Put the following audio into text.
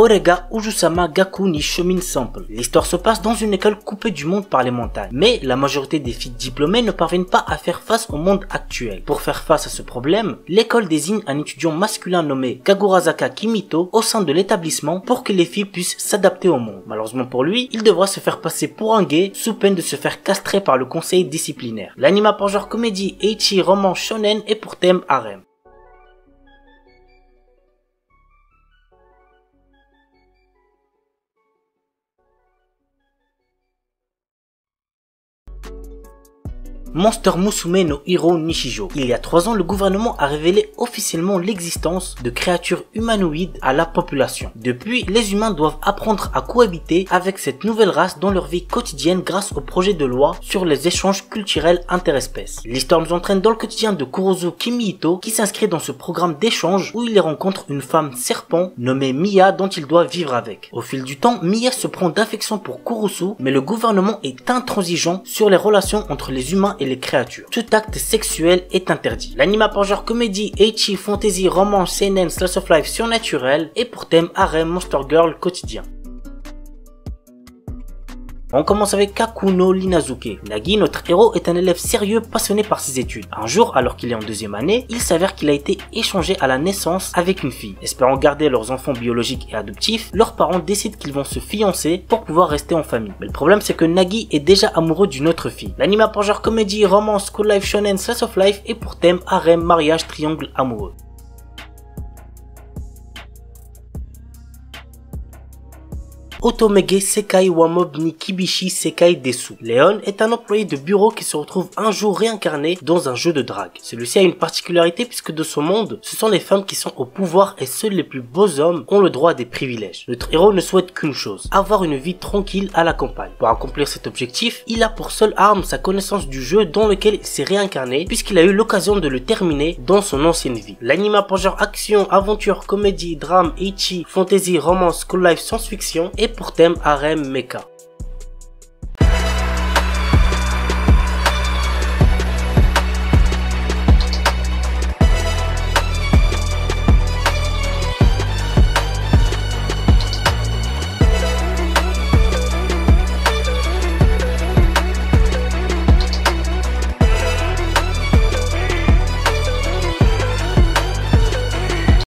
Orega Ujusama Gaku ni Shomin Sample. L'histoire se passe dans une école coupée du monde par les montagnes. Mais la majorité des filles diplômées ne parviennent pas à faire face au monde actuel. Pour faire face à ce problème, l'école désigne un étudiant masculin nommé Kagurazaka Kimito au sein de l'établissement pour que les filles puissent s'adapter au monde. Malheureusement pour lui, il devra se faire passer pour un gay sous peine de se faire castrer par le conseil disciplinaire. L'anime a pour genre comédie, ecchi, roman, shonen et pour thème harem. Monster Musume no Hiro Nishijo. Il y a 3 ans, le gouvernement a révélé officiellement l'existence de créatures humanoïdes à la population. Depuis, les humains doivent apprendre à cohabiter avec cette nouvelle race dans leur vie quotidienne grâce au projet de loi sur les échanges culturels interespèces. L'histoire nous entraîne dans le quotidien de Kurozu Kimihito qui s'inscrit dans ce programme d'échange où il y rencontre une femme serpent nommée Miya dont il doit vivre avec. Au fil du temps, Miya se prend d'affection pour Kurozu, mais le gouvernement est intransigeant sur les relations entre les humains et les créatures. Tout acte sexuel est interdit. L'anime a pour genre comédie, ecchi, fantasy, roman, seinen, slice of life surnaturel et pour thème harem, monster girl quotidien. On commence avec Kakuno Linazuke. Nagi, notre héros, est un élève sérieux passionné par ses études. Un jour, alors qu'il est en 2e année, il s'avère qu'il a été échangé à la naissance avec une fille. Espérant garder leurs enfants biologiques et adoptifs, leurs parents décident qu'ils vont se fiancer pour pouvoir rester en famille. Mais le problème c'est que Nagi est déjà amoureux d'une autre fille. L'anime a pour genre comédie, romance, school life, shonen, slice of life et pour thème harem, mariage, triangle amoureux. Otomege Sekai wa Mob ni Kibishi Sekai Desu. Léon est un employé de bureau qui se retrouve un jour réincarné dans un jeu de drague. Celui-ci a une particularité puisque de son monde, ce sont les femmes qui sont au pouvoir et seuls les plus beaux hommes ont le droit à des privilèges. Notre héros ne souhaite qu'une chose, avoir une vie tranquille à la campagne. Pour accomplir cet objectif, il a pour seule arme sa connaissance du jeu dans lequel il s'est réincarné puisqu'il a eu l'occasion de le terminer dans son ancienne vie. L'anime a pour genre action, aventure, comédie, drame, ecchi, fantasy, romance, school life, science-fiction et pour thème harem mecha.